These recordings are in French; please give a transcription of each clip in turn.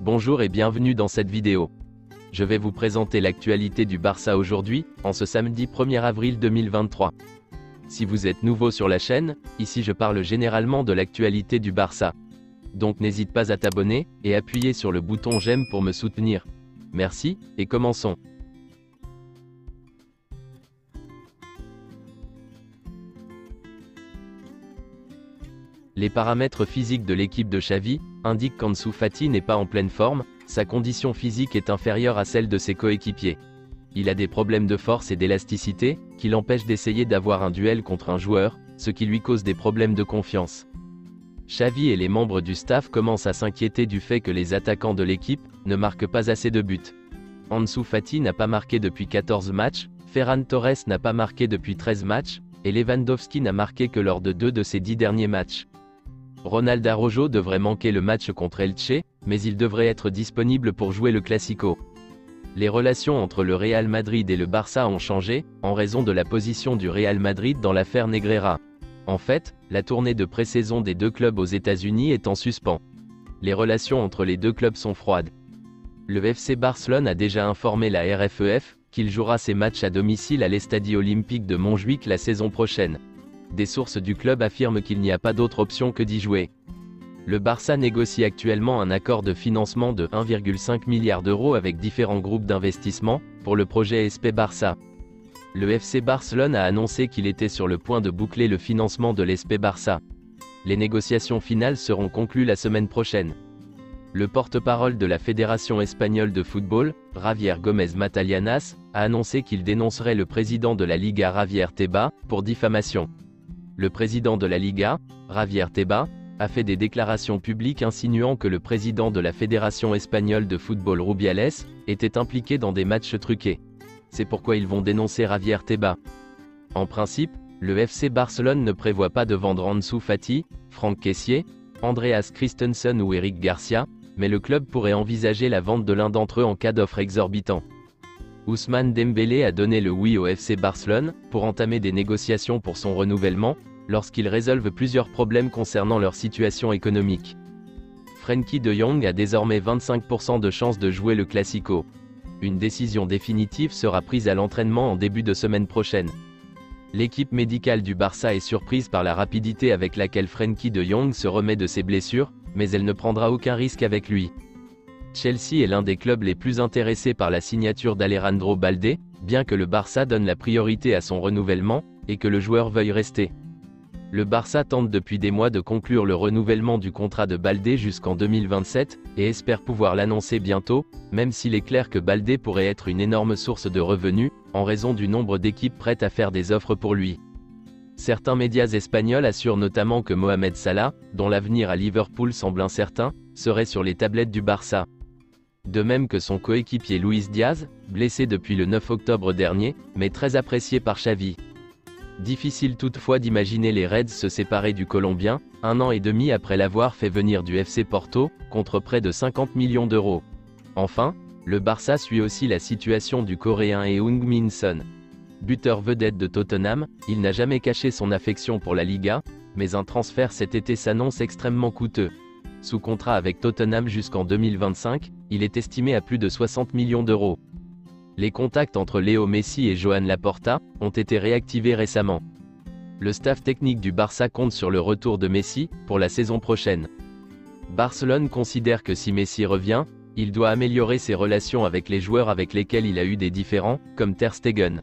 Bonjour et bienvenue dans cette vidéo. Je vais vous présenter l'actualité du Barça aujourd'hui, en ce samedi 1er avril 2023. Si vous êtes nouveau sur la chaîne, ici je parle généralement de l'actualité du Barça. Donc n'hésite pas à t'abonner, et appuyer sur le bouton j'aime pour me soutenir. Merci, et commençons. Les paramètres physiques de l'équipe de Xavi indiquent qu'Ansu Fati n'est pas en pleine forme, sa condition physique est inférieure à celle de ses coéquipiers. Il a des problèmes de force et d'élasticité, qui l'empêchent d'essayer d'avoir un duel contre un joueur, ce qui lui cause des problèmes de confiance. Xavi et les membres du staff commencent à s'inquiéter du fait que les attaquants de l'équipe ne marquent pas assez de buts. Ansu Fati n'a pas marqué depuis 14 matchs, Ferran Torres n'a pas marqué depuis 13 matchs, et Lewandowski n'a marqué que lors de 2 de ses 10 derniers matchs. Ronald Araujo devrait manquer le match contre Elche, mais il devrait être disponible pour jouer le Classico. Les relations entre le Real Madrid et le Barça ont changé, en raison de la position du Real Madrid dans l'affaire Negreira. En fait, la tournée de pré-saison des deux clubs aux États-Unis est en suspens. Les relations entre les deux clubs sont froides. Le FC Barcelone a déjà informé la RFEF qu'il jouera ses matchs à domicile à l'Estadi Olympique de Montjuïc la saison prochaine. Des sources du club affirment qu'il n'y a pas d'autre option que d'y jouer. Le Barça négocie actuellement un accord de financement de 1,5 milliard d'euros avec différents groupes d'investissement, pour le projet SP Barça. Le FC Barcelone a annoncé qu'il était sur le point de boucler le financement de l'SP Barça. Les négociations finales seront conclues la semaine prochaine. Le porte-parole de la Fédération espagnole de football, Javier Gómez Matallanas, a annoncé qu'il dénoncerait le président de la Liga Javier Tebas, pour diffamation. Le président de la Liga, Javier Tebas, a fait des déclarations publiques insinuant que le président de la Fédération espagnole de football Rubiales était impliqué dans des matchs truqués. C'est pourquoi ils vont dénoncer Javier Tebas. En principe, le FC Barcelone ne prévoit pas de vendre Ansu Fati, Franck Kessié, Andreas Christensen ou Eric Garcia, mais le club pourrait envisager la vente de l'un d'entre eux en cas d'offre exorbitant. Ousmane Dembélé a donné le oui au FC Barcelone, pour entamer des négociations pour son renouvellement, lorsqu'ils résolvent plusieurs problèmes concernant leur situation économique. Frenkie de Jong a désormais 25% de chances de jouer le Classico. Une décision définitive sera prise à l'entraînement en début de semaine prochaine. L'équipe médicale du Barça est surprise par la rapidité avec laquelle Frenkie de Jong se remet de ses blessures, mais elle ne prendra aucun risque avec lui. Chelsea est l'un des clubs les plus intéressés par la signature d'Alejandro Balde, bien que le Barça donne la priorité à son renouvellement, et que le joueur veuille rester. Le Barça tente depuis des mois de conclure le renouvellement du contrat de Balde jusqu'en 2027, et espère pouvoir l'annoncer bientôt, même s'il est clair que Balde pourrait être une énorme source de revenus, en raison du nombre d'équipes prêtes à faire des offres pour lui. Certains médias espagnols assurent notamment que Mohamed Salah, dont l'avenir à Liverpool semble incertain, serait sur les tablettes du Barça. De même que son coéquipier Luis Diaz, blessé depuis le 9 octobre dernier, mais très apprécié par Xavi. Difficile toutefois d'imaginer les Reds se séparer du Colombien, 1 an et demi après l'avoir fait venir du FC Porto, contre près de 50 millions d'euros. Enfin, le Barça suit aussi la situation du Coréen Heung-min Son. Buteur vedette de Tottenham, il n'a jamais caché son affection pour la Liga, mais un transfert cet été s'annonce extrêmement coûteux. Sous contrat avec Tottenham jusqu'en 2025, il est estimé à plus de 60 millions d'euros. Les contacts entre Léo Messi et Joan Laporta ont été réactivés récemment. Le staff technique du Barça compte sur le retour de Messi pour la saison prochaine. Barcelone considère que si Messi revient, il doit améliorer ses relations avec les joueurs avec lesquels il a eu des différends, comme Ter Stegen.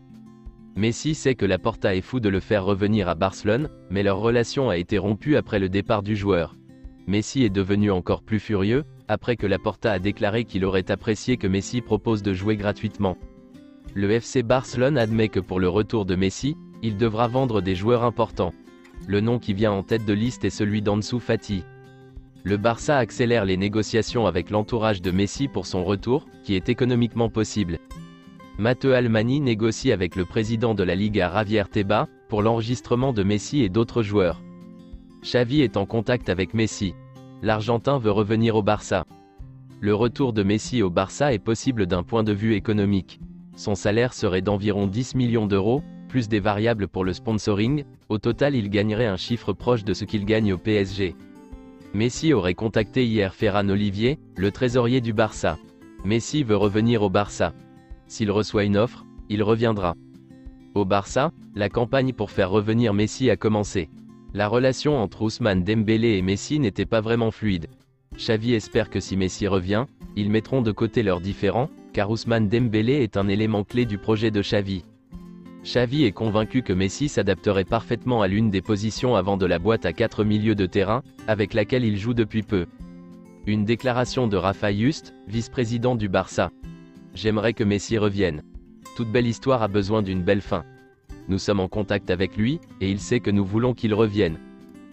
Messi sait que Laporta est fou de le faire revenir à Barcelone, mais leur relation a été rompue après le départ du joueur. Messi est devenu encore plus furieux, après que Laporta a déclaré qu'il aurait apprécié que Messi propose de jouer gratuitement. Le FC Barcelone admet que pour le retour de Messi, il devra vendre des joueurs importants. Le nom qui vient en tête de liste est celui d'Ansu Fati. Le Barça accélère les négociations avec l'entourage de Messi pour son retour, qui est économiquement possible. Matteo Almani négocie avec le président de la Liga Javier Tebas, pour l'enregistrement de Messi et d'autres joueurs. Xavi est en contact avec Messi. L'Argentin veut revenir au Barça. Le retour de Messi au Barça est possible d'un point de vue économique. Son salaire serait d'environ 10 millions d'euros, plus des variables pour le sponsoring. Au total il gagnerait un chiffre proche de ce qu'il gagne au PSG. Messi aurait contacté hier Ferran Olivier, le trésorier du Barça. Messi veut revenir au Barça. S'il reçoit une offre, il reviendra. Au Barça, la campagne pour faire revenir Messi a commencé. La relation entre Ousmane Dembélé et Messi n'était pas vraiment fluide. Xavi espère que si Messi revient, ils mettront de côté leurs différends, car Ousmane Dembélé est un élément clé du projet de Xavi. Xavi est convaincu que Messi s'adapterait parfaitement à l'une des positions avant de la boîte à 4 milieux de terrain, avec laquelle il joue depuis peu. Une déclaration de Rafa Just, vice-président du Barça. J'aimerais que Messi revienne. Toute belle histoire a besoin d'une belle fin. Nous sommes en contact avec lui, et il sait que nous voulons qu'il revienne.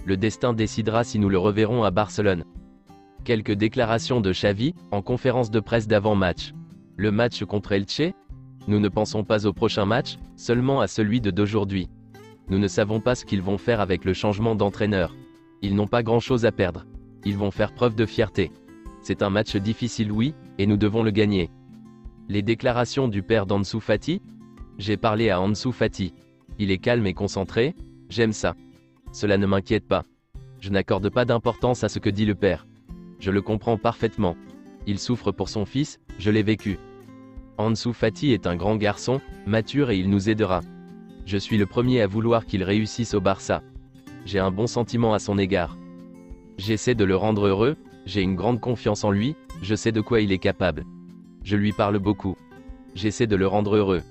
Le destin décidera si nous le reverrons à Barcelone. Quelques déclarations de Xavi, en conférence de presse d'avant-match. Le match contre Elche? Nous ne pensons pas au prochain match, seulement à celui d'aujourd'hui. Nous ne savons pas ce qu'ils vont faire avec le changement d'entraîneur. Ils n'ont pas grand-chose à perdre. Ils vont faire preuve de fierté. C'est un match difficile, oui, et nous devons le gagner. Les déclarations du père d'Ansu Fati? J'ai parlé à Ansu Fati. Il est calme et concentré, j'aime ça. Cela ne m'inquiète pas. Je n'accorde pas d'importance à ce que dit le père. Je le comprends parfaitement. Il souffre pour son fils, je l'ai vécu. Ansu Fati est un grand garçon, mature et il nous aidera. Je suis le premier à vouloir qu'il réussisse au Barça. J'ai un bon sentiment à son égard. J'essaie de le rendre heureux, j'ai une grande confiance en lui, je sais de quoi il est capable. Je lui parle beaucoup. J'essaie de le rendre heureux.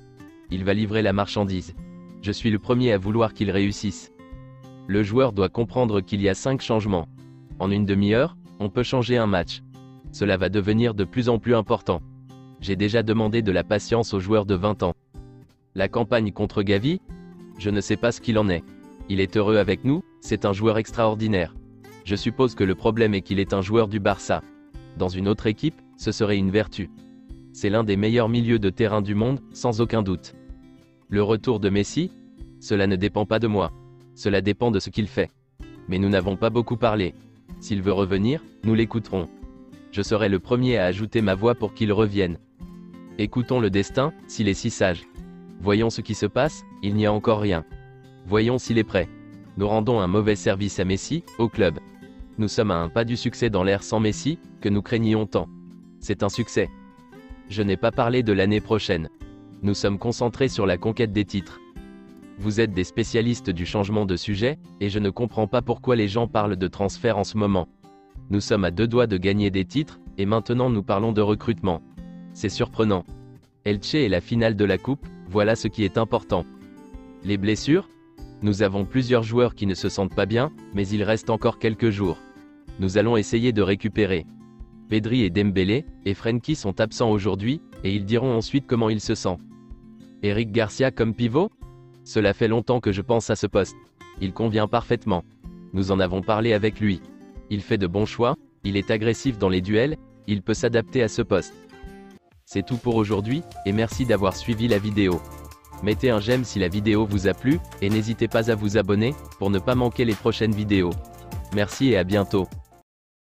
Il va livrer la marchandise. Je suis le premier à vouloir qu'il réussisse. Le joueur doit comprendre qu'il y a 5 changements. En une demi-heure, on peut changer un match. Cela va devenir de plus en plus important. J'ai déjà demandé de la patience aux joueurs de 20 ans. La campagne contre Gavi? Je ne sais pas ce qu'il en est. Il est heureux avec nous, c'est un joueur extraordinaire. Je suppose que le problème est qu'il est un joueur du Barça. Dans une autre équipe, ce serait une vertu. C'est l'un des meilleurs milieux de terrain du monde, sans aucun doute. Le retour de Messi? Cela ne dépend pas de moi. Cela dépend de ce qu'il fait. Mais nous n'avons pas beaucoup parlé. S'il veut revenir, nous l'écouterons. Je serai le premier à ajouter ma voix pour qu'il revienne. Écoutons le destin, s'il est si sage. Voyons ce qui se passe, il n'y a encore rien. Voyons s'il est prêt. Nous rendons un mauvais service à Messi, au club. Nous sommes à un pas du succès dans l'ère sans Messi, que nous craignions tant. C'est un succès. Je n'ai pas parlé de l'année prochaine. Nous sommes concentrés sur la conquête des titres. Vous êtes des spécialistes du changement de sujet, et je ne comprends pas pourquoi les gens parlent de transfert en ce moment. Nous sommes à 2 doigts de gagner des titres, et maintenant nous parlons de recrutement. C'est surprenant. Elche est la finale de la coupe, voilà ce qui est important. Les blessures? Nous avons plusieurs joueurs qui ne se sentent pas bien, mais il reste encore quelques jours. Nous allons essayer de récupérer. Pedri et Dembélé, et Frenkie sont absents aujourd'hui, et ils diront ensuite comment il se sent. Eric Garcia comme pivot? Cela fait longtemps que je pense à ce poste. Il convient parfaitement. Nous en avons parlé avec lui. Il fait de bons choix, il est agressif dans les duels, il peut s'adapter à ce poste. C'est tout pour aujourd'hui, et merci d'avoir suivi la vidéo. Mettez un j'aime si la vidéo vous a plu, et n'hésitez pas à vous abonner, pour ne pas manquer les prochaines vidéos. Merci et à bientôt.